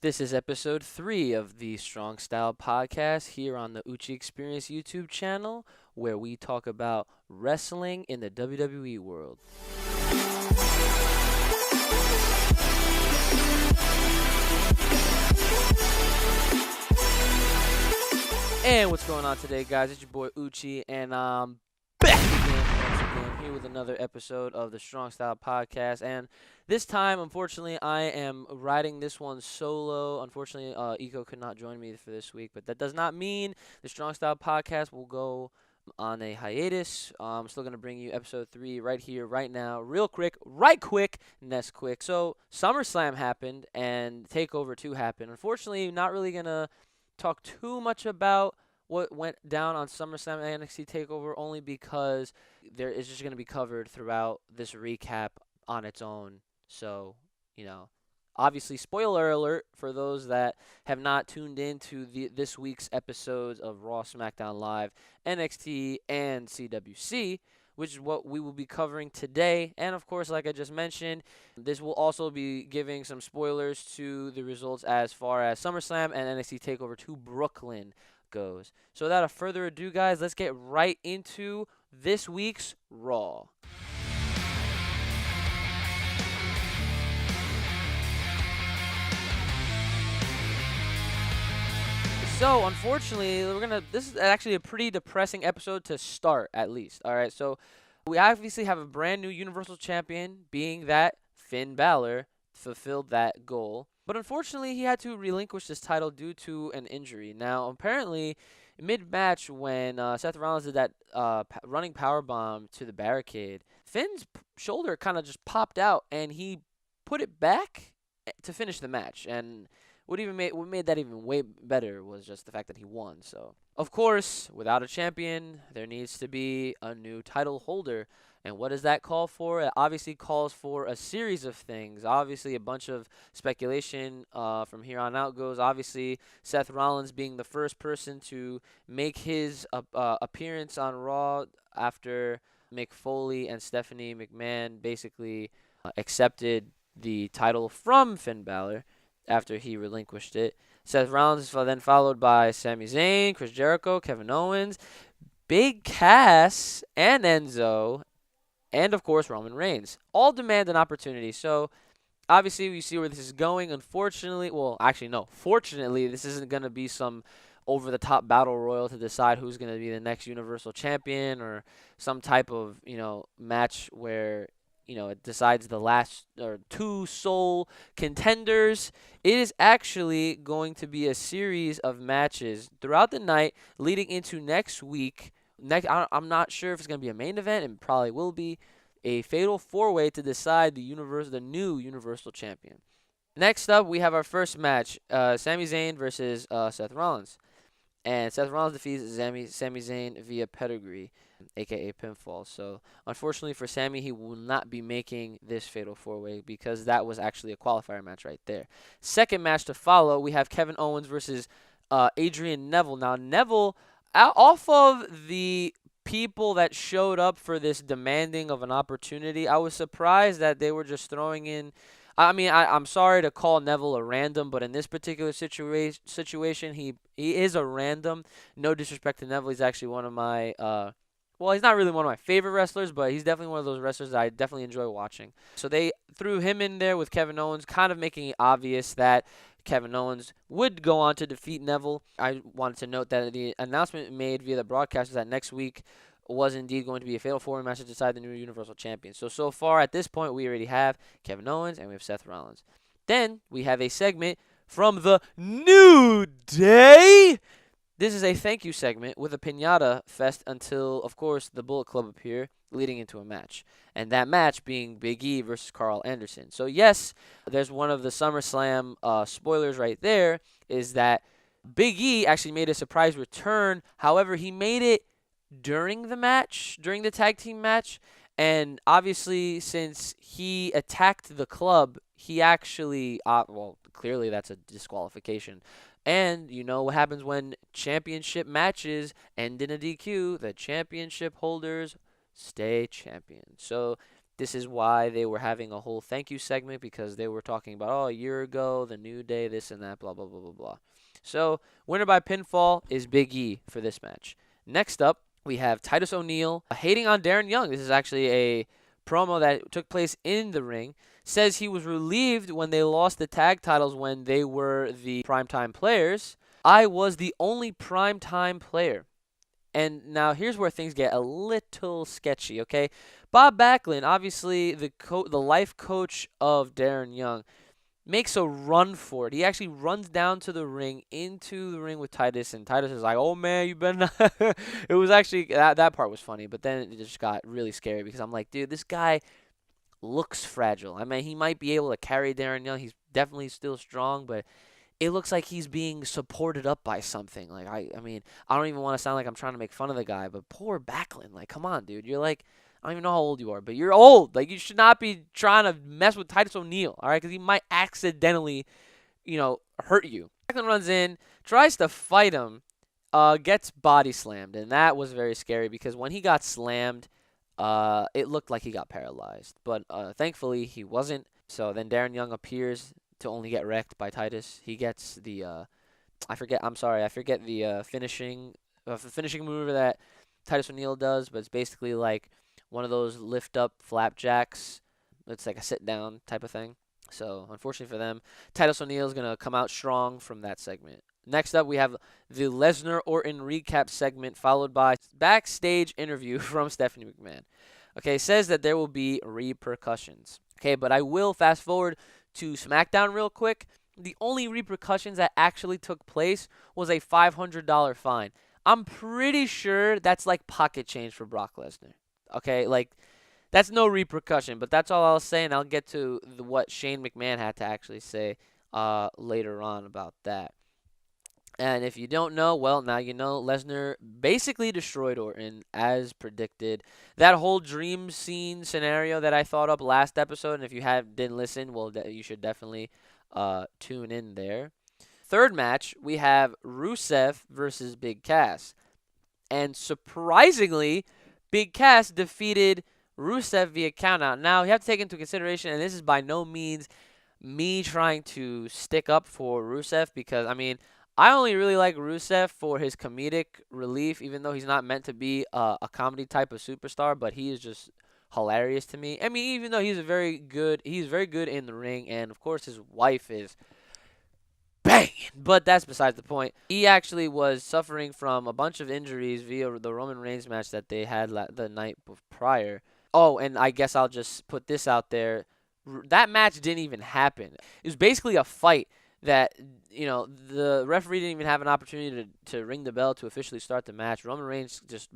This is episode 3 of the Strong Style podcast here on the Uchi Experience YouTube channel, where we talk about wrestling in the WWE world. And what's going on today, guys? It's your boy Uchi, and I'm back again here with another episode of the Strong Style podcast. And this time, unfortunately, I am riding this one solo. Unfortunately, Eco could not join me for this week, but that does not mean the Strong Style podcast will go on a hiatus. I'm still going to bring you episode 3 right here, right now, real quick, next quick. So, SummerSlam happened, and TakeOver 2 happened. Unfortunately, not really going to talk too much about what went down on SummerSlam and NXT TakeOver, only because there is just going to be covered throughout this recap on its own. So, obviously, spoiler alert for those that have not tuned in to this week's episodes of Raw, SmackDown Live, NXT, and CWC, which is what we will be covering today. And, of course, like I just mentioned, this will also be giving some spoilers to the results as far as SummerSlam and NXT TakeOver 2 Brooklyn goes. So without further ado, guys, let's get right into this week's Raw. So, unfortunately, this is actually a pretty depressing episode to start, at least. All right, so we obviously have a brand new Universal Champion, being that Finn Balor fulfilled that goal. But unfortunately, he had to relinquish this title due to an injury. Now, apparently, mid-match when Seth Rollins did that running powerbomb to the barricade, Finn's shoulder kind of just popped out, and he put it back to finish the match. And what made that even way better was just the fact that he won. So, of course, without a champion, there needs to be a new title holder. And what does that call for? It obviously calls for a series of things. Obviously, a bunch of speculation from here on out goes. Obviously, Seth Rollins being the first person to make his appearance on Raw after Mick Foley and Stephanie McMahon basically accepted the title from Finn Balor after he relinquished it. Seth Rollins is then followed by Sami Zayn, Chris Jericho, Kevin Owens, Big Cass, and Enzo, and of course Roman Reigns. All demand an opportunity. So obviously we see where this is going. Fortunately, this isn't going to be some over-the-top battle royal to decide who's going to be the next Universal Champion, or some type of, match where it decides the last or two sole contenders. It is actually going to be a series of matches throughout the night leading into next week. I'm not sure if it's going to be a main event, and probably will be a fatal four-way to decide the new Universal Champion. Next up, we have our first match, Sami Zayn versus Seth Rollins. And Seth Rollins defeats Sami Zayn via pedigree, a.k.a. pinfall. So, unfortunately for Sami, he will not be making this Fatal 4-Way because that was actually a qualifier match right there. Second match to follow, we have Kevin Owens versus Adrian Neville. Now, Neville, off of the people that showed up for this demanding of an opportunity, I was surprised that they were just throwing in. I'm sorry to call Neville a random, but in this particular situation, he is a random. No disrespect to Neville, he's actually one of my he's not really one of my favorite wrestlers, but he's definitely one of those wrestlers that I definitely enjoy watching. So they threw him in there with Kevin Owens, kind of making it obvious that Kevin Owens would go on to defeat Neville. I wanted to note that the announcement made via the broadcast is that next week was indeed going to be a fatal four-way match to decide the new Universal Champion. So far at this point, we already have Kevin Owens and we have Seth Rollins. Then we have a segment from the New Day. This is a thank you segment with a piñata fest until, of course, the Bullet Club appear, leading into a match. And that match being Big E versus Carl Anderson. So yes, there's one of the SummerSlam spoilers right there, is that Big E actually made a surprise return. However, he made it during the tag team match, and obviously since he attacked the club, he actually clearly that's a disqualification. And you know what happens when championship matches end in a DQ? The championship holders stay champion. So This is why they were having a whole thank you segment, because they were talking about, oh, a year ago, the New Day, this and that, blah, blah, blah, blah, blah. So, winner by pinfall is Big E for this match. Next up, we have Titus O'Neil hating on Darren Young. This is actually a promo that took place in the ring. Says he was relieved when they lost the tag titles when they were the primetime players. I was the only primetime player. And now here's where things get a little sketchy, okay? Bob Backlund, obviously the life coach of Darren Young, makes a run for it. He actually runs down to the ring, into the ring with Titus, and Titus is like, "Oh man, you better not." It was actually that part was funny, but then it just got really scary because I'm like, dude, this guy looks fragile. I mean, he might be able to carry Darren Young. He's definitely still strong, but it looks like he's being supported up by something. Like I mean, I don't even want to sound like I'm trying to make fun of the guy, but poor Backlund. Like, come on, dude. You're like, I don't even know how old you are, but you're old. Like, you should not be trying to mess with Titus O'Neil, all right? Because he might accidentally, hurt you. Backlund runs in, tries to fight him, gets body slammed, and that was very scary because when he got slammed, it looked like he got paralyzed. But thankfully, he wasn't. So then Darren Young appears to only get wrecked by Titus. He gets the I forget the finishing move that Titus O'Neil does, but it's basically like one of those lift up flapjacks. It's like a sit down type of thing. So unfortunately for them, Titus O'Neil is gonna come out strong from that segment. Next up, we have the Lesnar Orton recap segment, followed by backstage interview from Stephanie McMahon. Okay, says that there will be repercussions. Okay, but I will fast forward to SmackDown real quick. The only repercussions that actually took place was a $500 fine. I'm pretty sure that's like pocket change for Brock Lesnar. Okay, like that's no repercussion, but that's all I'll say, and I'll get to what Shane McMahon had to actually say later on about that. And if you don't know, well, now you know. Lesnar basically destroyed Orton as predicted. That whole dream scene scenario that I thought up last episode, and if you didn't listen, well, you should definitely tune in there. Third match, we have Rusev versus Big Cass. And surprisingly, Big Cass defeated Rusev via countout. Now, you have to take into consideration, and this is by no means me trying to stick up for Rusev, because, I mean, I only really like Rusev for his comedic relief, even though he's not meant to be a comedy type of superstar, but he is just hilarious to me. I mean, even though he's very good in the ring, and of course his wife is banging, but that's besides the point. He actually was suffering from a bunch of injuries via the Roman Reigns match that they had the night prior. Oh, and I guess I'll just put this out there. That match didn't even happen. It was basically a fight that, the referee didn't even have an opportunity to ring the bell to officially start the match. Roman Reigns just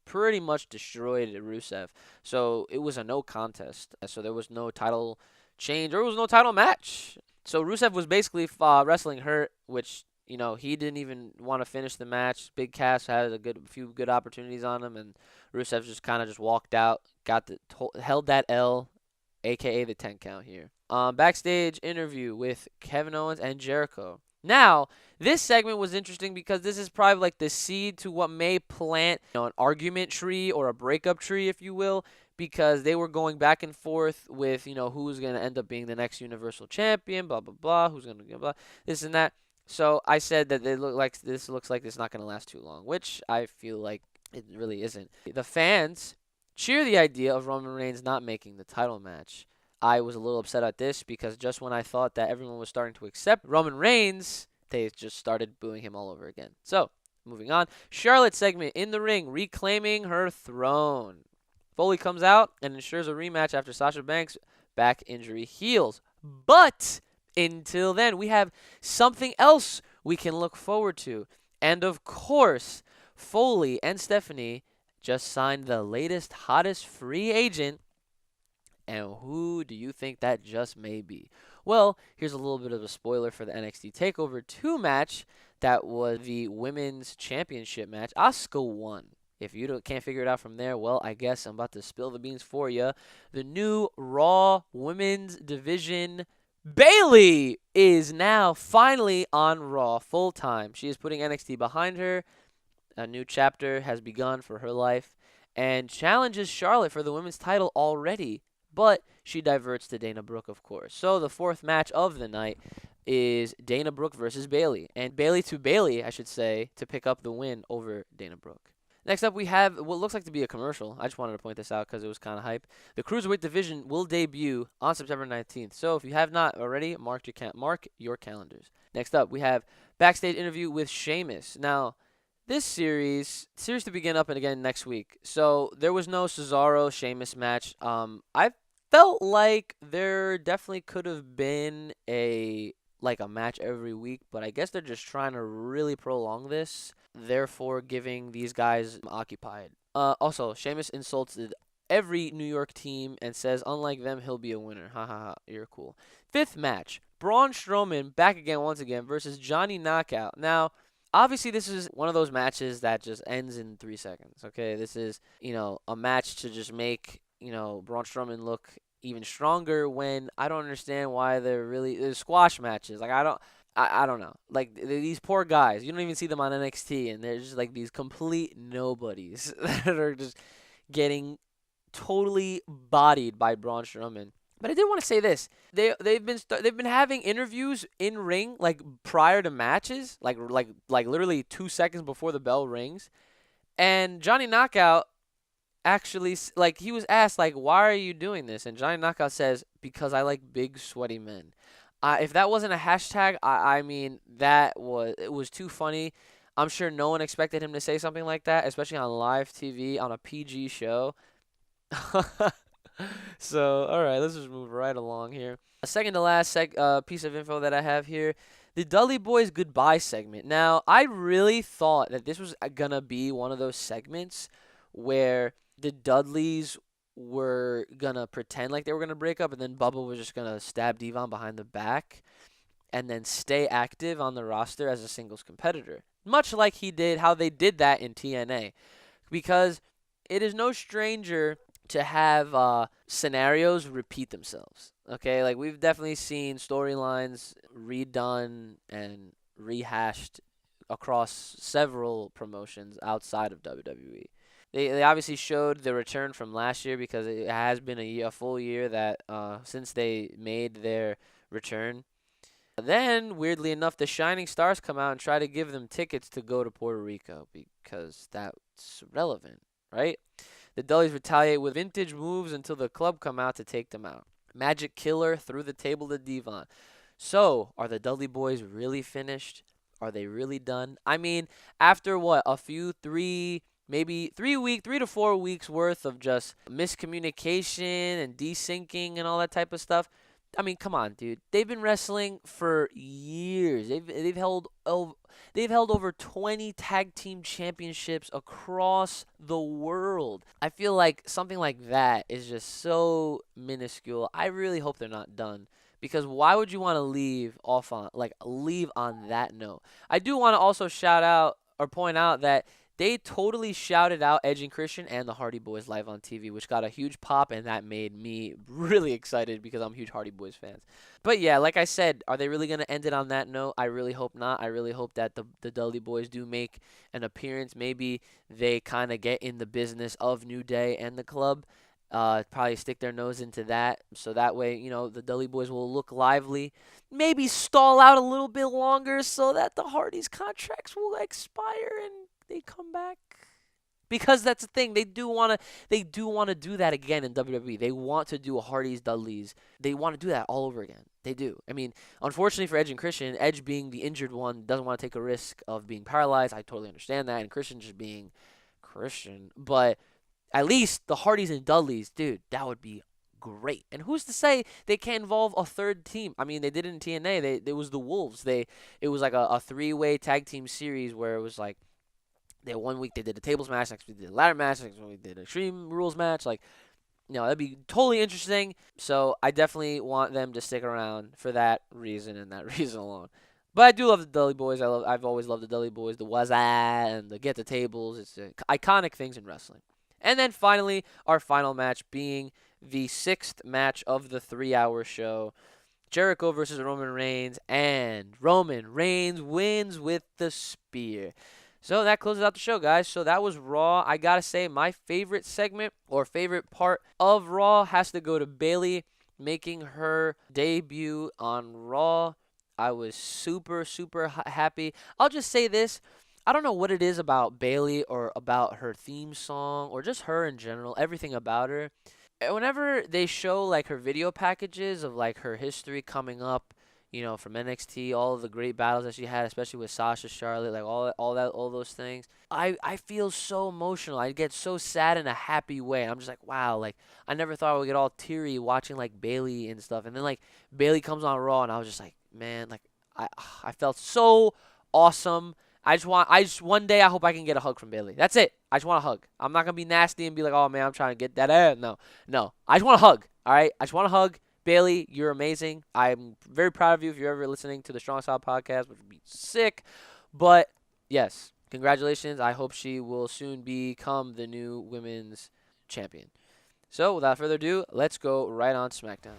pretty much destroyed Rusev. So it was a no contest. So there was no title change, or it was no title match. So Rusev was basically wrestling hurt, which, he didn't even want to finish the match. Big Cass had a few good opportunities on him, and Rusev just kind of just walked out, held that L, a.k.a. the 10 count here. Backstage interview with Kevin Owens and Jericho. Now, this segment was interesting because this is probably like the seed to what may plant an argument tree or a breakup tree, if you will, because they were going back and forth with, who's going to end up being the next Universal Champion, blah, blah, blah, who's going to get blah, this and that. So I said that this looks like it's not going to last too long, which I feel like it really isn't. The fans cheer the idea of Roman Reigns not making the title match. I was a little upset at this because just when I thought that everyone was starting to accept Roman Reigns, they just started booing him all over again. So, moving on. Charlotte segment in the ring, reclaiming her throne. Foley comes out and ensures a rematch after Sasha Banks' back injury heals. But until then, we have something else we can look forward to. And of course, Foley and Stephanie just signed the latest, hottest free agent. And who do you think that just may be? Well, here's a little bit of a spoiler for the NXT TakeOver 2 match. That was the Women's Championship match. Asuka won. If you can't figure it out from there, well, I guess I'm about to spill the beans for you. The new Raw Women's Division, Bayley, is now finally on Raw full-time. She is putting NXT behind her. A new chapter has begun for her life and challenges Charlotte for the women's title already. but she diverts to Dana Brooke, of course. So the fourth match of the night is Dana Brooke versus Bayley, and Bayley to Bayley, I should say, to pick up the win over Dana Brooke. Next up, we have what looks like to be a commercial. I just wanted to point this out because it was kind of hype. The Cruiserweight division will debut on September 19th. So if you have not already, mark your calendars. Next up, we have backstage interview with Sheamus. Now, this series to begin up and again next week. So there was no Cesaro Sheamus match. I felt like there definitely could have been a match every week, but I guess they're just trying to really prolong this, therefore giving these guys occupied. Also, Sheamus insulted every New York team and says, unlike them, he'll be a winner. Ha ha ha, you're cool. Fifth match, Braun Strowman back again once again versus Johnny Knockout. Now, obviously, this is one of those matches that just ends in 3 seconds, okay? This is, a match to just make, Braun Strowman look even stronger when I don't understand why they're squash matches. Like, I don't know. Like, these poor guys, you don't even see them on NXT, and they're just like these complete nobodies that are just getting totally bodied by Braun Strowman. But I did want to say this: they've been having interviews in ring like prior to matches, like literally 2 seconds before the bell rings, and Johnny Knockout actually he was asked like, why are you doing this? And Johnny Knockout says, because I like big sweaty men. If that wasn't a hashtag, I mean it was too funny. I'm sure no one expected him to say something like that, especially on live TV on a PG show. So, all right, let's just move right along here. A second to last piece of info that I have here, the Dudley Boys goodbye segment. Now, I really thought that this was gonna be one of those segments where the Dudleys were gonna pretend like they were gonna break up, and then Bubba was just gonna stab Devon behind the back, and then stay active on the roster as a singles competitor, much like how they did that in TNA, because it is no stranger to have scenarios repeat themselves. Okay, like we've definitely seen storylines redone and rehashed across several promotions outside of WWE. They obviously showed the return from last year because it has been a full year that since they made their return. Then, weirdly enough, the Shining Stars come out and try to give them tickets to go to Puerto Rico because that's relevant, right? The Dudleys retaliate with vintage moves until the club come out to take them out. Magic Killer threw the table to Devon. So, are the Dudley Boys really finished? Are they really done? I mean, after what? Maybe 3 to 4 weeks worth of just miscommunication and desyncing and all that type of stuff. I mean, come on, dude. They've been wrestling for years. They've held over 20 tag team championships across the world. I feel like something like that is just so minuscule. I really hope they're not done, because why would you want to leave on that note? I do want to also point out that they totally shouted out Edge and Christian and the Hardy Boys live on TV, which got a huge pop, and that made me really excited because I'm huge Hardy Boys fans. But yeah, like I said, are they really going to end it on that note? I really hope not. I really hope that the Dudley Boys do make an appearance. Maybe they kind of get in the business of New Day and the club. Probably stick their nose into that, so that way, the Dudley Boys will look lively. Maybe stall out a little bit longer so that the Hardys' contracts will expire and they come back, because that's the thing. They do want to do that again in WWE. They want to do a Hardys Dudleys. They want to do that all over again. They do. I mean, unfortunately for Edge and Christian, Edge being the injured one doesn't want to take a risk of being paralyzed. I totally understand that, and Christian just being Christian. But at least the Hardys and Dudleys, dude, that would be great. And who's to say they can't involve a third team? I mean, they did it in TNA. It was the Wolves. It was like a 3-way tag team series where it was like, one week they did a tables match, next week they did a ladder match, next week we did an Extreme Rules match. That'd be totally interesting. So I definitely want them to stick around for that reason and that reason alone. But I do love the Dudley Boys. I've always loved the Dudley Boys, the Wazza and the Get the Tables. It's iconic things in wrestling. And then finally, our final match being the 6th match of the 3-hour show. Jericho versus Roman Reigns, and Roman Reigns wins with the spear. So that closes out the show, guys. So that was Raw. I gotta say, my favorite segment or favorite part of Raw has to go to Bayley making her debut on Raw. I was super, super happy. I'll just say this. I don't know what it is about Bayley or about her theme song or just her in general, everything about her. Whenever they show like her video packages of like her history coming up, from NXT, all of the great battles that she had, especially with Sasha, Charlotte, like all those things. I feel so emotional. I get so sad in a happy way. I'm just like, wow, like I never thought I would get all teary watching like Bayley and stuff. And then like Bayley comes on Raw, and I was just like, man, like I I felt so awesome. One day I hope I can get a hug from Bayley. That's it. I just want a hug. I'm not gonna be nasty and be like, oh man, I'm trying to get that ass. No, no. I just want a hug. All right. I just want a hug. Bayley, you're amazing. I'm very proud of you if you're ever listening to the Strong Style podcast, which would be sick. But yes, congratulations. I hope she will soon become the new women's champion. So without further ado, let's go right on SmackDown.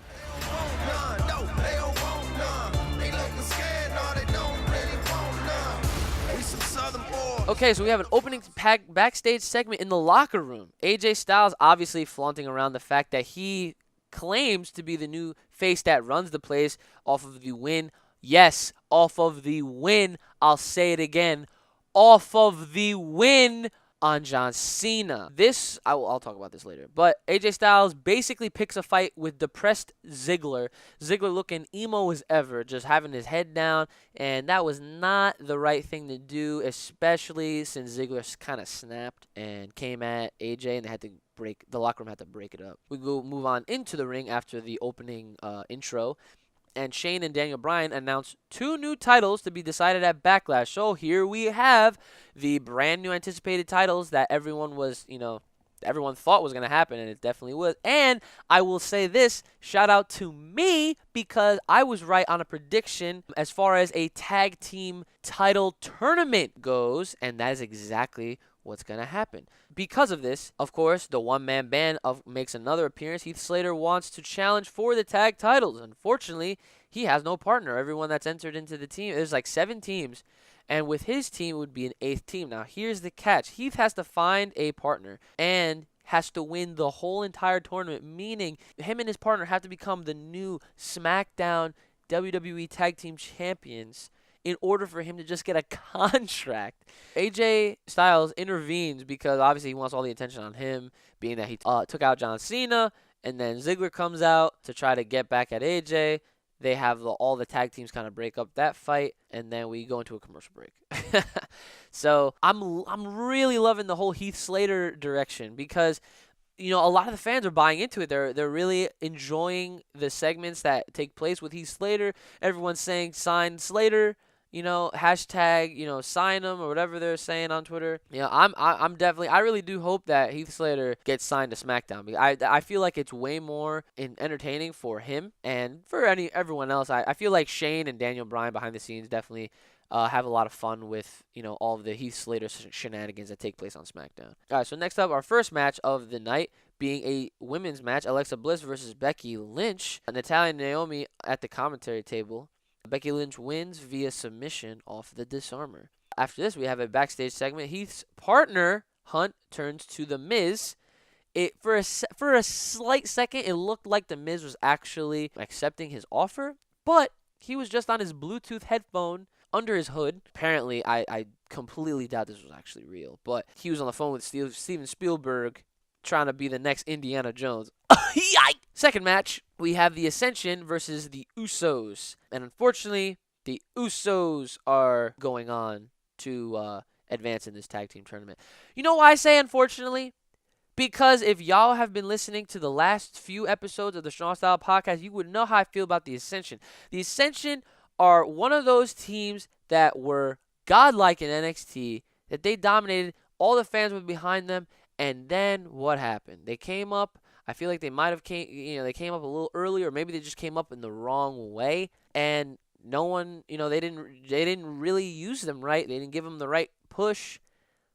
Okay, so we have an opening backstage segment in the locker room. AJ Styles obviously flaunting around the fact that he claims to be the new face that runs the place off of the win. Yes, off of the win. I'll say it again. Off of the win on John Cena. I'll talk about this later. But AJ Styles basically picks a fight with depressed Ziggler. Ziggler looking emo as ever, just having his head down. And that was not the right thing to do, especially since Ziggler kind of snapped and came at AJ, and the locker room had to break it up. We go move on into the ring after the opening intro. And Shane and Daniel Bryan announced 2 new titles to be decided at Backlash. So here we have the brand new anticipated titles that everyone thought was going to happen, and it definitely was. And I will say this, shout out to me, because I was right on a prediction as far as a tag team title tournament goes, and that is exactly what's going to happen. Because of this, of course, the one-man band makes another appearance. Heath Slater wants to challenge for the tag titles. Unfortunately, he has no partner. Everyone that's entered into the team, there's like 7 teams, and with his team, it would be an 8th team. Now, here's the catch. Heath has to find a partner and has to win the whole entire tournament, meaning him and his partner have to become the new SmackDown WWE Tag Team Champions in order for him to just get a contract. AJ Styles intervenes because obviously he wants all the attention on him, being that he took out John Cena, and then Ziggler comes out to try to get back at AJ. They have all the tag teams kind of break up that fight, and then we go into a commercial break. So I'm really loving the whole Heath Slater direction because a lot of the fans are buying into it. They're really enjoying the segments that take place with Heath Slater. Everyone's saying sign Slater. Hashtag, sign him or whatever they're saying on Twitter. I'm definitely, I really do hope that Heath Slater gets signed to SmackDown. I feel like it's way more entertaining for him and for everyone else. I feel like Shane and Daniel Bryan behind the scenes definitely have a lot of fun with, all of the Heath Slater shenanigans that take place on SmackDown. All right, so next up, our first match of the night being a women's match, Alexa Bliss versus Becky Lynch. Natalya and Naomi at the commentary table. Becky Lynch wins via submission off the disarmer. After this, we have a backstage segment. Heath's partner, Hunt, turns to The Miz. For a slight second, it looked like The Miz was actually accepting his offer, but he was just on his Bluetooth headphone under his hood. Apparently, I completely doubt this was actually real, but he was on the phone with Steven Spielberg trying to be the next Indiana Jones. Yikes! Second match, we have the Ascension versus the Usos. And unfortunately, the Usos are going on to advance in this tag team tournament. You know why I say unfortunately? Because if y'all have been listening to the last few episodes of the Strong Style podcast, you would know how I feel about the Ascension. The Ascension are one of those teams that were godlike in NXT, that they dominated, all the fans were behind them, and then what happened? They came up. I feel like they might have they came up a little earlier, or maybe they just came up in the wrong way, and no one, they didn't really use them right. They didn't give them the right push,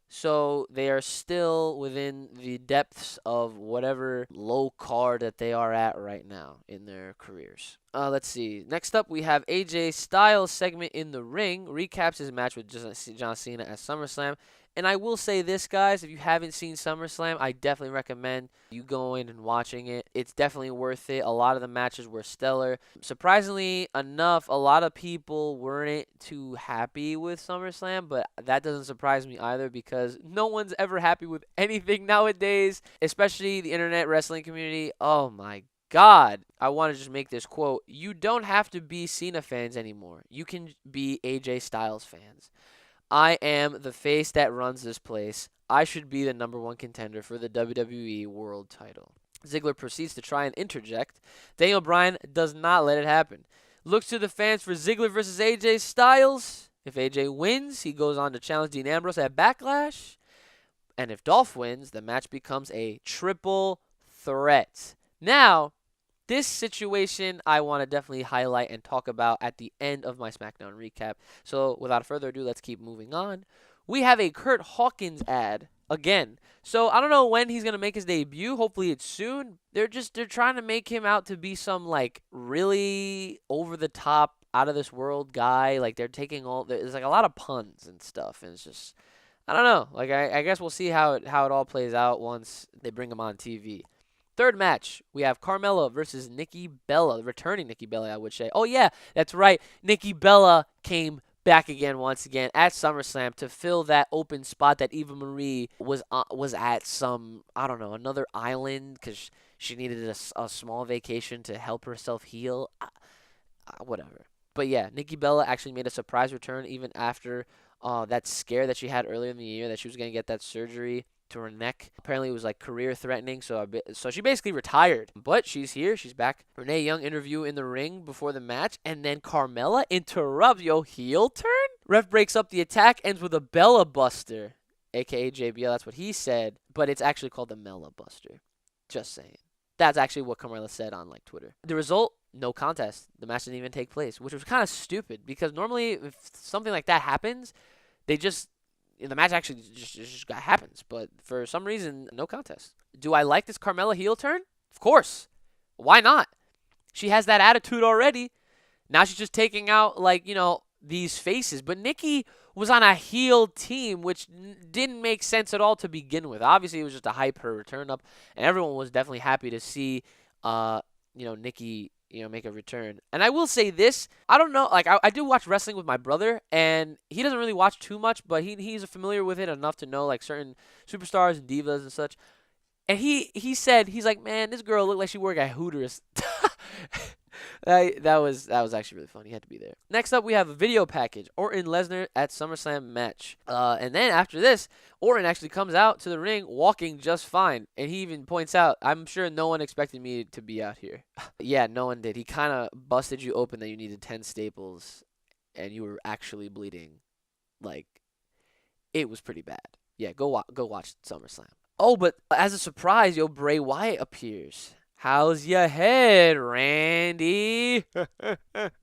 so they are still within the depths of whatever low card that they are at right now in their careers. Let's see. Next up, we have AJ Styles segment in the ring. Recaps his match with John Cena at SummerSlam. And I will say this, guys, if you haven't seen SummerSlam, I definitely recommend you going and watching it. It's definitely worth it. A lot of the matches were stellar. Surprisingly enough, a lot of people weren't too happy with SummerSlam, but that doesn't surprise me either because no one's ever happy with anything nowadays, especially the internet wrestling community. Oh my God, I want to just make this quote. You don't have to be Cena fans anymore. You can be AJ Styles fans. I am the face that runs this place. I should be the #1 contender for the WWE World title. Ziggler proceeds to try and interject. Daniel Bryan does not let it happen. Looks to the fans for Ziggler versus AJ Styles. If AJ wins, he goes on to challenge Dean Ambrose at Backlash. And if Dolph wins, the match becomes a triple threat. Now, this situation I want to definitely highlight and talk about at the end of my SmackDown recap. So without further ado, let's keep moving on. We have a Kurt Hawkins ad again. So I don't know when he's going to make his debut. Hopefully it's soon. They're trying to make him out to be some like really over the top, out of this world guy. Like there's like a lot of puns and stuff, and it's just I don't know. Like I guess we'll see how it all plays out once they bring him on TV. Third match, we have Carmella versus Nikki Bella, returning Nikki Bella, I would say. Oh, yeah, that's right. Nikki Bella came back again once again at SummerSlam to fill that open spot that Eva Marie was at some, I don't know, another island because she needed a small vacation to help herself heal. Whatever. But yeah, Nikki Bella actually made a surprise return even after that scare that she had earlier in the year that she was going to get that surgery to her neck. Apparently it was like career threatening, so she basically retired. But she's here, she's back. Renee Young interview in the ring before the match, and then Carmella interrupts. Heel turn? Ref breaks up the attack, ends with a Bella Buster, aka JBL. That's what he said, but it's actually called the Mella Buster. Just saying. That's actually what Carmella said on like Twitter. The result, no contest. The match didn't even take place, which was kind of stupid because normally if something like that happens, the match actually just happens. But for some reason, no contest. Do I like this Carmella heel turn? Of course. Why not? She has that attitude already. Now she's just taking out these faces. But Nikki was on a heel team, which didn't make sense at all to begin with. Obviously, it was just to hype her return up, and everyone was definitely happy to see, Nikki, make a return. And I will say this, I don't know, like I do watch wrestling with my brother, and he doesn't really watch too much, but he's familiar with it enough to know like certain superstars and divas and such. And he said, he's like, man, this girl looked like she worked at Hooters. That was actually really funny. He had to be there. Next up, we have a video package. Orton Lesnar at SummerSlam match. And then after this, Orton actually comes out to the ring walking just fine. And he even points out, I'm sure no one expected me to be out here. Yeah, no one did. He kind of busted you open that you needed 10 staples and you were actually bleeding. Like, it was pretty bad. Yeah, go watch SummerSlam. Oh, but as a surprise, Bray Wyatt appears. How's your head, Randy?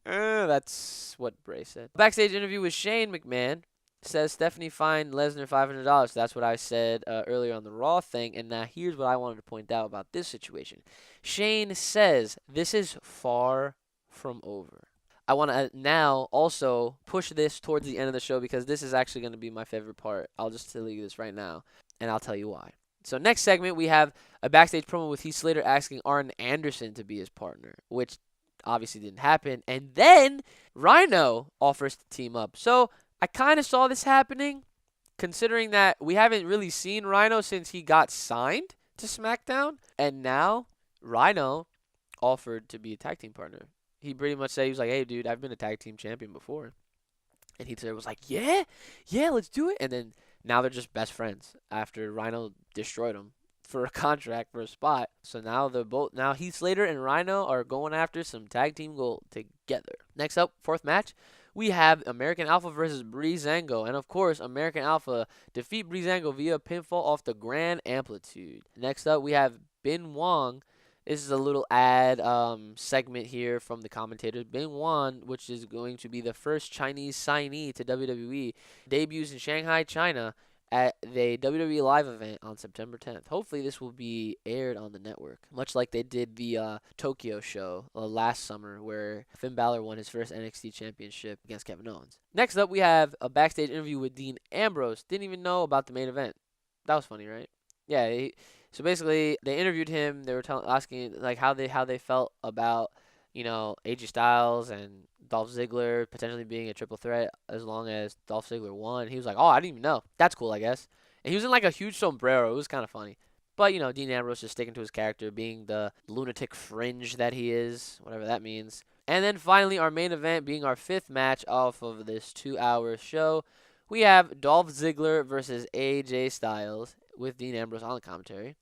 That's what Bray said. Backstage interview with Shane McMahon. Says Stephanie fined Lesnar $500. That's what I said earlier on the Raw thing. And now here's what I wanted to point out about this situation. Shane says this is far from over. I want to now also push this towards the end of the show because this is actually going to be my favorite part. I'll just tell you this right now, and I'll tell you why. So next segment, we have a backstage promo with Heath Slater asking Arn Anderson to be his partner, which obviously didn't happen. And then Rhino offers to team up. So I kind of saw this happening, considering that we haven't really seen Rhino since he got signed to SmackDown. And now Rhino offered to be a tag team partner. He pretty much said, he was like, hey, dude, I've been a tag team champion before. And Heath Slater was like, yeah, let's do it. And then now they're just best friends after Rhino destroyed him for a contract for a spot. So now Heath Slater and Rhino are going after some tag team gold together. Next up, fourth match, we have American Alpha versus Breezango. And of course, American Alpha defeat Breezango via pinfall off the Grand Amplitude. Next up, we have Ben Wong. This is a little ad segment here from the commentators. Ben Wan, which is going to be the first Chinese signee to WWE, debuts in Shanghai, China, at the WWE Live event on September 10th. Hopefully, this will be aired on the network, much like they did the Tokyo show last summer, where Finn Balor won his first NXT championship against Kevin Owens. Next up, we have a backstage interview with Dean Ambrose. Didn't even know about the main event. That was funny, right? Yeah. So basically, they interviewed him. They were asking like how they felt about AJ Styles and Dolph Ziggler potentially being a triple threat as long as Dolph Ziggler won. He was like, "Oh, I didn't even know. That's cool, I guess." And he was in like a huge sombrero. It was kind of funny. But Dean Ambrose just sticking to his character, being the lunatic fringe that he is, whatever that means. And then finally, our main event being our fifth match off of this 2-hour show, we have Dolph Ziggler versus AJ Styles with Dean Ambrose on the commentary.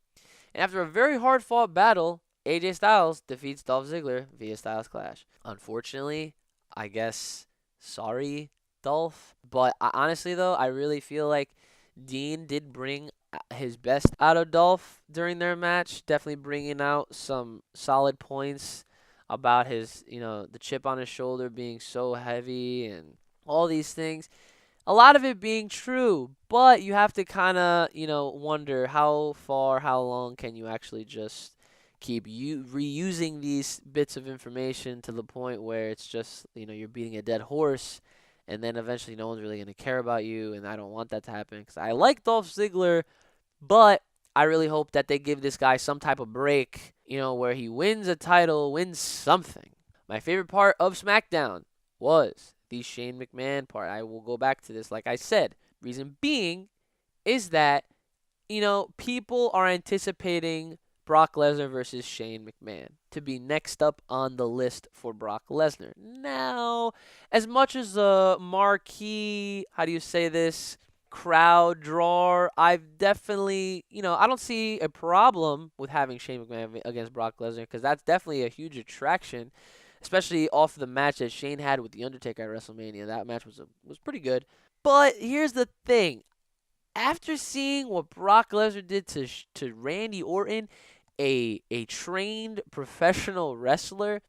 And after a very hard fought battle, AJ Styles defeats Dolph Ziggler via Styles Clash. Unfortunately, I guess, sorry, Dolph. But honestly, though, I really feel like Dean did bring his best out of Dolph during their match. Definitely bringing out some solid points about his, the chip on his shoulder being so heavy and all these things. A lot of it being true, but you have to kind of, wonder how long can you actually just keep reusing these bits of information to the point where it's just, you're beating a dead horse, and then eventually no one's really going to care about you, and I don't want that to happen because I like Dolph Ziggler, but I really hope that they give this guy some type of break, where he wins a title, wins something. My favorite part of SmackDown was the Shane McMahon part. I will go back to this, like I said. Reason being is that, people are anticipating Brock Lesnar versus Shane McMahon to be next up on the list for Brock Lesnar. Now, as much as a marquee, how do you say this, crowd drawer, I've definitely, I don't see a problem with having Shane McMahon against Brock Lesnar because that's definitely a huge attraction, especially off the match that Shane had with The Undertaker at WrestleMania. That match was pretty good. But here's the thing. After seeing what Brock Lesnar did to Randy Orton, a trained professional wrestler,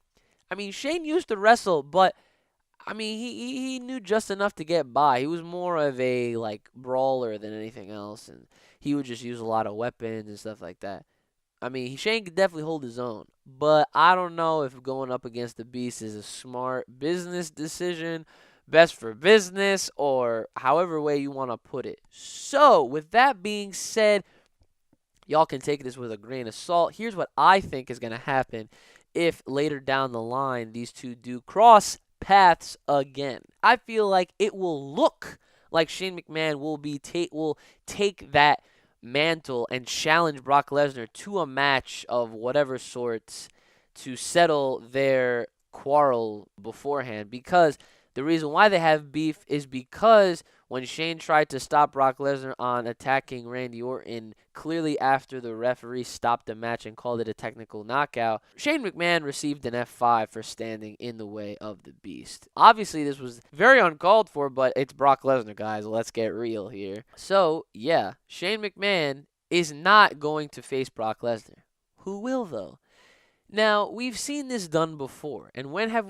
I mean, Shane used to wrestle, but I mean, he knew just enough to get by. He was more of a brawler than anything else, and he would just use a lot of weapons and stuff like that. I mean, Shane could definitely hold his own, but I don't know if going up against the Beast is a smart business decision, best for business, or however way you want to put it. So, with that being said, y'all can take this with a grain of salt. Here's what I think is going to happen if later down the line these two do cross paths again. I feel like it will look like Shane McMahon will take that mantle and challenge Brock Lesnar to a match of whatever sorts to settle their quarrel beforehand, because the reason why they have beef is because when Shane tried to stop Brock Lesnar on attacking Randy Orton, clearly after the referee stopped the match and called it a technical knockout, Shane McMahon received an F5 for standing in the way of the Beast. Obviously, this was very uncalled for, but it's Brock Lesnar, guys. Let's get real here. So, yeah, Shane McMahon is not going to face Brock Lesnar. Who will, though? Now, we've seen this done before, and where have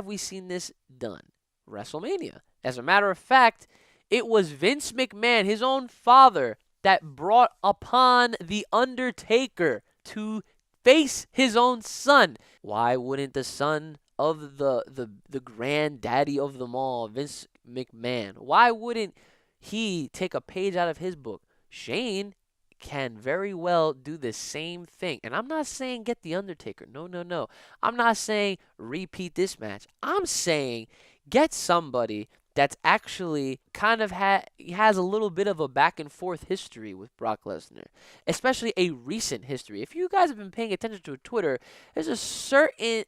we seen this done? WrestleMania. As a matter of fact, it was Vince McMahon, his own father, that brought upon The Undertaker to face his own son. Why wouldn't the son of the granddaddy of them all, Vince McMahon, why wouldn't he take a page out of his book? Shane can very well do the same thing. And I'm not saying get The Undertaker. No. I'm not saying repeat this match. I'm saying get somebody that's actually kind of has a little bit of a back and forth history with Brock Lesnar, especially a recent history. If you guys have been paying attention to Twitter, there's a certain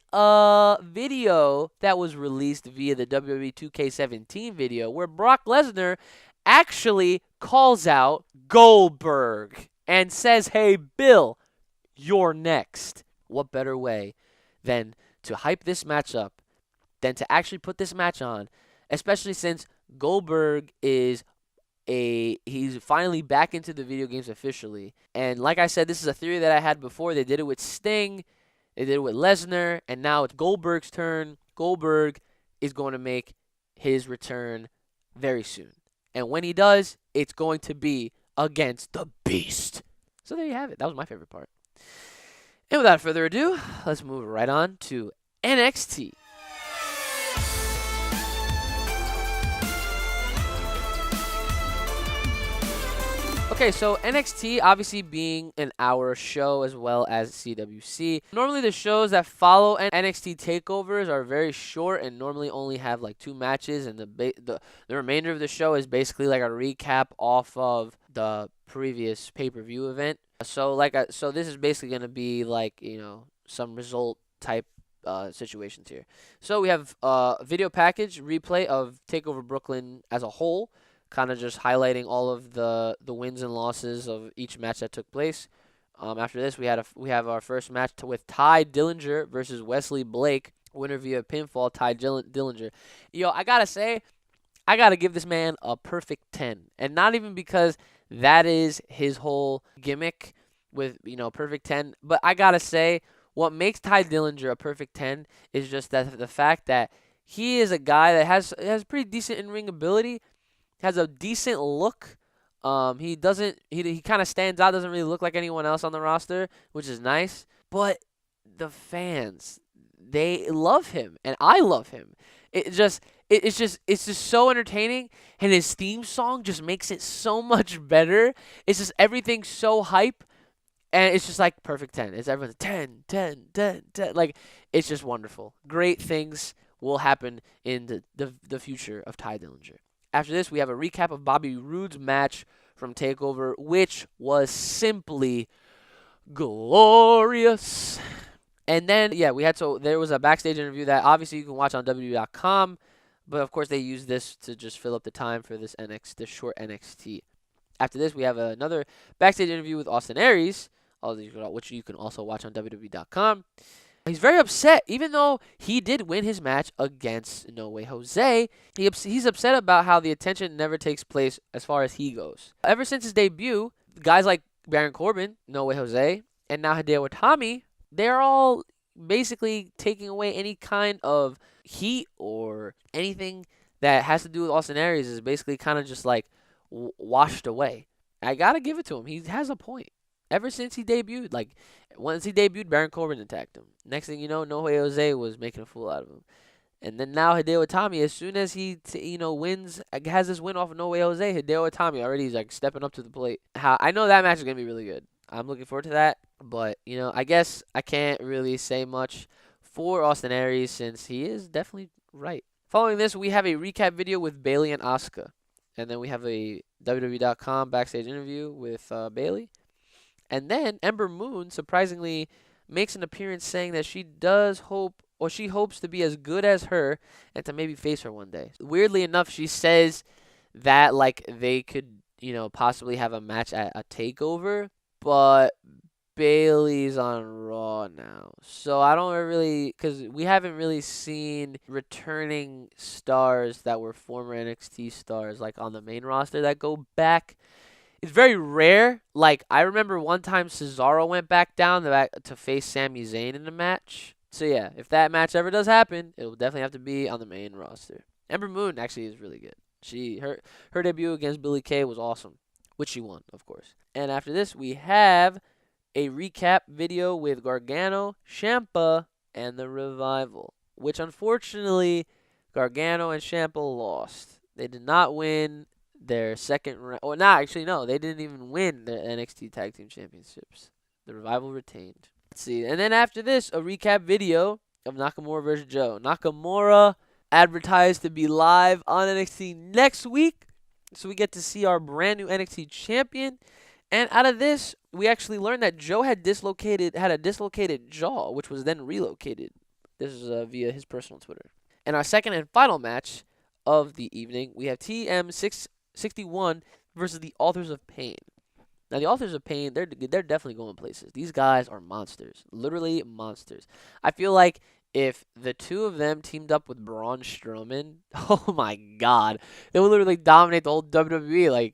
video that was released via the WWE 2K17 video where Brock Lesnar actually calls out Goldberg and says, "Hey, Bill, you're next." What better way than to hype this match up than to actually put this match on, especially since Goldberg he's finally back into the video games officially. And like I said, this is a theory that I had before. They did it with Sting, they did it with Lesnar, and now it's Goldberg's turn. Goldberg is going to make his return very soon. And when he does, it's going to be against the Beast. So there you have it. That was my favorite part. And without further ado, let's move right on to NXT. Okay, so NXT obviously being an hour show as well as CWC. Normally the shows that follow NXT takeovers are very short and normally only have like 2 matches, and the remainder of the show is basically like a recap off of the previous pay-per-view event. So this is basically going to be like, some result type situations here. So we have a video package replay of TakeOver Brooklyn as a whole, kind of just highlighting all of the wins and losses of each match that took place. After this, we have our first match with Ty Dillinger versus Wesley Blake. Winner via pinfall, Ty Dillinger. I gotta say, I gotta give this man a perfect 10, and not even because that is his whole gimmick with perfect 10, but I gotta say what makes Ty Dillinger a perfect 10 is just that the fact that he is a guy that has pretty decent in-ring ability. Has a decent look. He kind of stands out, doesn't really look like anyone else on the roster, which is nice. But the fans, they love him, and I love him. It's just so entertaining, and his theme song just makes it so much better. It's just everything's so hype, and it's just like perfect 10. It's everyone's 10, 10, 10, 10. Like, it's just wonderful. Great things will happen in the future of Ty Dillinger. After this, we have a recap of Bobby Roode's match from TakeOver, which was simply glorious. And then, there was a backstage interview that obviously you can watch on WWE.com, but of course they used this to just fill up the time for this short NXT. After this, we have another backstage interview with Austin Aries, which you can also watch on WWE.com. He's very upset, even though he did win his match against No Way Jose. He's upset about how the attention never takes place as far as he goes. Ever since his debut, guys like Baron Corbin, No Way Jose, and now Hideo Itami, they're all basically taking away any kind of heat or anything that has to do with Austin Aries is basically kind of just like washed away. I gotta give it to him. He has a point. Ever since he debuted, once he debuted, Baron Corbin attacked him. Next thing you know, No Way Jose was making a fool out of him. And then now Hideo Itami, as soon as he wins, has this win off of No Way Jose, Hideo Itami already is like stepping up to the plate. I know that match is gonna be really good. I'm looking forward to that. But I guess I can't really say much for Austin Aries since he is definitely right. Following this, we have a recap video with Bayley and Asuka, and then we have a WWE.com backstage interview with Bayley. And then Ember Moon surprisingly makes an appearance saying that she hopes to be as good as her and to maybe face her one day. Weirdly enough, she says that they could, possibly have a match at a takeover, but Bayley's on Raw now. So I don't really, because we haven't really seen returning stars that were former NXT stars on the main roster that go back. It's very rare. I remember one time Cesaro went back down to face Sami Zayn in a match. So, yeah, if that match ever does happen, it will definitely have to be on the main roster. Ember Moon actually is really good. Her debut against Billie Kay was awesome, which she won, of course. And after this, we have a recap video with Gargano, Ciampa, and the Revival, which unfortunately Gargano and Ciampa lost. They did not win their second round. Oh, no, they didn't even win their NXT Tag Team Championships. The Revival retained. Let's see. And then after this, a recap video of Nakamura versus Joe. Nakamura advertised to be live on NXT next week, so we get to see our brand new NXT champion. And out of this, we actually learned that Joe had a dislocated jaw, which was then relocated. This is via his personal Twitter. And our second and final match of the evening, we have TM61 versus the Authors of Pain. Now, the Authors of Pain, they're definitely going places. These guys are monsters. Literally monsters. I feel like if the two of them teamed up with Braun Strowman, oh my God, they would literally dominate the whole WWE.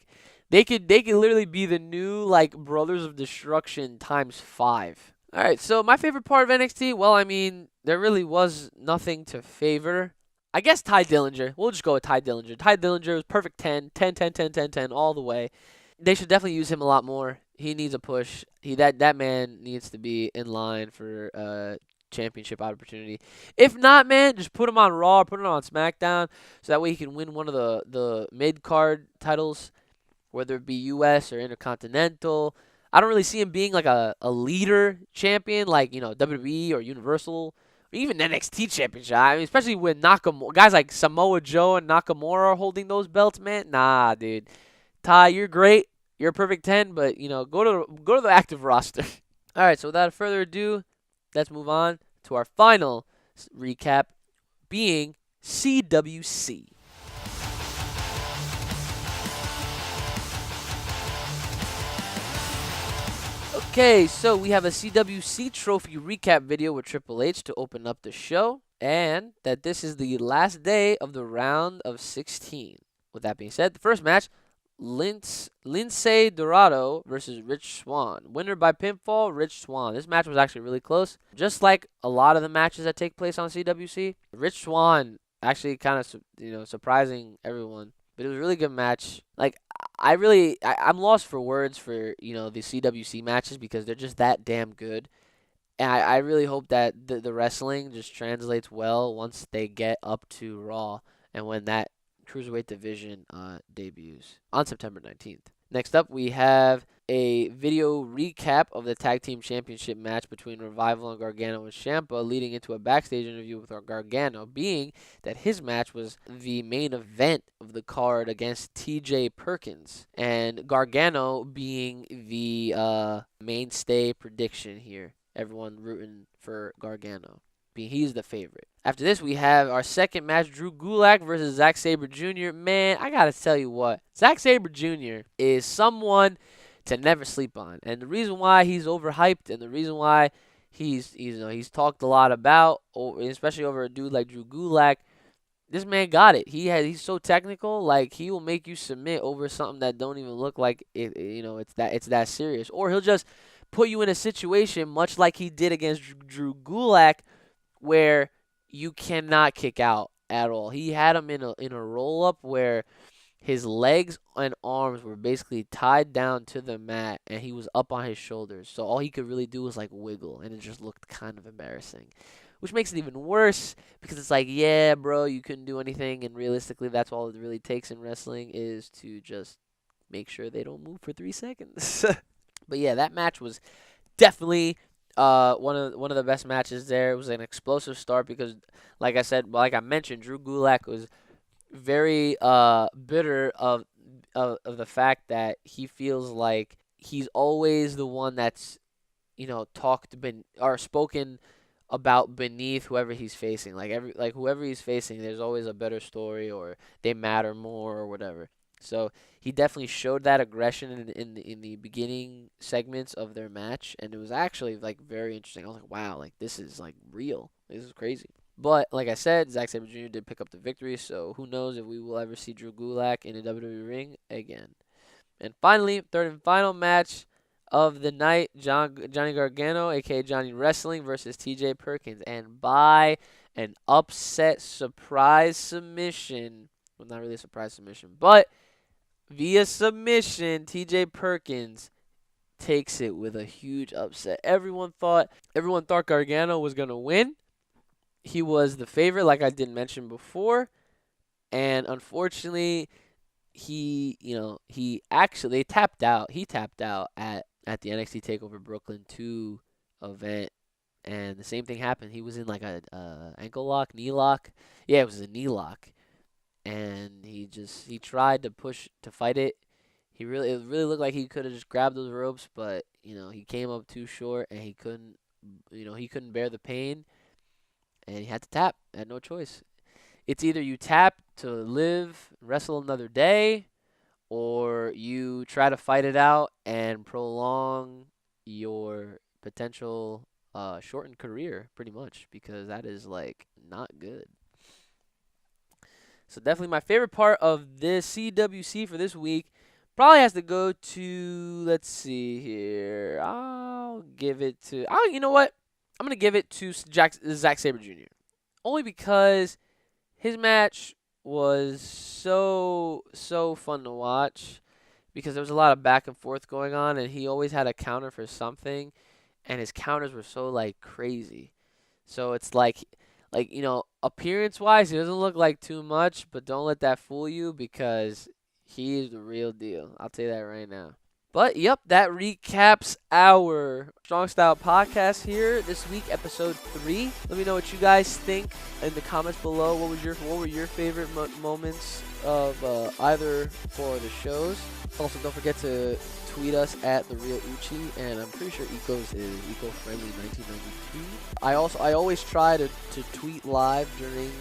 They could literally be the new, Brothers of Destruction times 5. Alright, so my favorite part of NXT, well, I mean, there really was nothing to favor. I guess Ty Dillinger. We'll just go with Ty Dillinger. Ty Dillinger was perfect 10, 10, 10, 10, 10, 10 all the way. They should definitely use him a lot more. He needs a push. That man needs to be in line for championship opportunity. If not, man, just put him on Raw, put him on SmackDown, so that way he can win one of the mid card titles, whether it be U.S. or Intercontinental. I don't really see him being like a leader champion, like WWE or Universal, or even NXT championship. I mean, especially with Nakamura, guys like Samoa Joe and Nakamura are holding those belts, man. Nah, dude. Ty, you're great. You're a perfect 10, but go to the active roster. All right, so without further ado, let's move on to our final recap, being CWC. Okay, so we have a CWC trophy recap video with Triple H to open up the show, and that this is the last day of the round of 16. With that being said, the first match, Lince Dorado versus Rich Swann. Winner by pinfall, Rich Swann. This match was actually really close. Just like a lot of the matches that take place on CWC, Rich Swann actually kind of surprising everyone. But it was a really good match. Like, I'm lost for words for the CWC matches because they're just that damn good. And I really hope that the wrestling just translates well once they get up to Raw and when that Cruiserweight division debuts on September 19th. Next up, we have a video recap of the Tag Team Championship match between Revival and Gargano and Ciampa, leading into a backstage interview with Gargano, being that his match was the main event of the card against TJ Perkins, and Gargano being the mainstay prediction here. Everyone rooting for Gargano. He's the favorite. After this, we have our second match, Drew Gulak versus Zack Sabre Jr. Man, I gotta tell you what, Zack Sabre Jr. is someone to never sleep on, and the reason why he's overhyped, and the reason why he's talked a lot about, especially over a dude like Drew Gulak. This man got it. He's so technical. Like, he will make you submit over something that don't even look like it's that serious, or he'll just put you in a situation much like he did against Drew Gulak, where you cannot kick out at all. He had him in a roll up where his legs and arms were basically tied down to the mat and he was up on his shoulders. So all he could really do was like wiggle, and it just looked kind of embarrassing. Which makes it even worse because it's like, yeah, bro, you couldn't do anything, and realistically that's all it really takes in wrestling is to just make sure they don't move for 3 seconds. But yeah, that match was definitely one of the best matches there. It was an explosive start because, like I mentioned, Drew Gulak was very bitter of the fact that he feels like he's always the one that's spoken about beneath whoever he's facing. Like whoever he's facing, there's always a better story, or they matter more, or whatever. So he definitely showed that aggression in the beginning segments of their match, and it was actually like very interesting. I was like, wow, like this is like real. This is crazy. But like I said, Zack Sabre Jr. did pick up the victory, so who knows if we will ever see Drew Gulak in a WWE ring again. And finally, third and final match of the night, Johnny Gargano, aka Johnny Wrestling, versus TJ Perkins, and by an upset surprise submission. Well, not really a surprise submission, but via submission, TJ Perkins takes it with a huge upset. Everyone thought Gargano was going to win. He was the favorite, like I did mention before. And unfortunately, he tapped out. He tapped out at the NXT TakeOver Brooklyn 2 event. And the same thing happened. He was in like a ankle lock, knee lock. Yeah, it was a knee lock. And he tried to push to fight it. It really looked like he could have just grabbed those ropes, but he came up too short and he couldn't bear the pain, and he had to tap. Had no choice. It's either you tap to live, wrestle another day, or you try to fight it out and prolong your potential shortened career, pretty much, because that is like not good. So definitely my favorite part of this CWC for this week probably has to go to, let's see here. You know what? I'm going to give it to Zack Sabre Jr. Only because His match was so fun to watch because there was a lot of back and forth going on, and he always had a counter for something, and his counters were so like crazy. So it's like appearance wise, he doesn't look like too much, but don't let that fool you because he is the real deal. I'll tell you that right now. But yep, that recaps our Strong Style podcast here this week, episode 3. Let me know what you guys think in the comments below. What were your favorite moments of either for the shows? Also, don't forget to tweet us at the real Uchi, and I'm pretty sure Eco's is eco-friendly 1992. I always try to tweet live during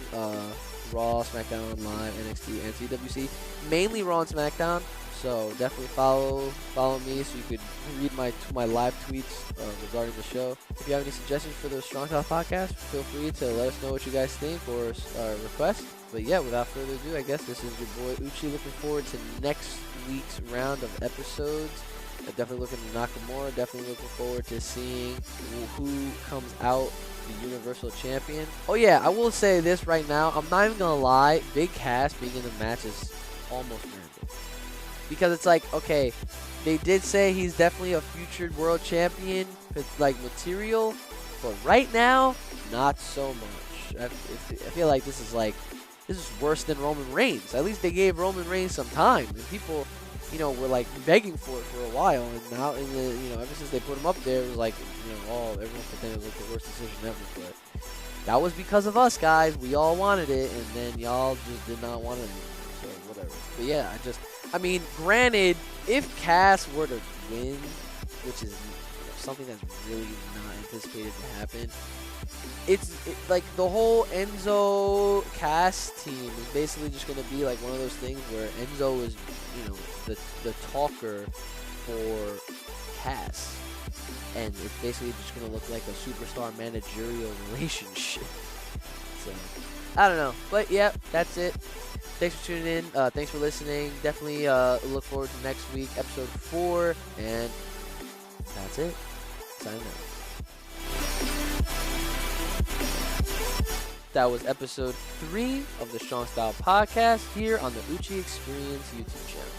Raw, Smackdown Live, NXT and CWC, mainly Raw and Smackdown. So definitely follow me so you could read my live tweets regarding the show. If you have any suggestions for the Strong Style podcast, feel free to let us know what you guys think or request. But yeah, without further ado, I guess this is your boy Uchi. Looking forward to next week's round of episodes. Definitely looking to Nakamura. Definitely looking forward to seeing who comes out the Universal Champion. Oh yeah, I will say this right now. I'm not even gonna lie. Big Cass being in the match is almost random. Because it's like, okay, they did say he's definitely a future world champion, like material, but right now, not so much. I feel like this is worse than Roman Reigns. At least they gave Roman Reigns some time, and people, were like begging for it for a while, and now ever since they put him up there, it was like, everyone's pretending it was like the worst decision ever, but that was because of us, guys. We all wanted it, and then y'all just did not want it anymore, so whatever. But yeah, granted, if Cass were to win, which is something that's really not anticipated to happen, like the whole Enzo Cass team is basically just going to be like one of those things where Enzo is, the talker for Cass. And it's basically just going to look like a superstar managerial relationship. So, I don't know. But yeah, that's it. Thanks for tuning in. Thanks for listening. Definitely look forward to next week, episode 4. And that's it. Signing out. That was episode 3 of the Strong Style podcast here on the Uchi Experience YouTube channel.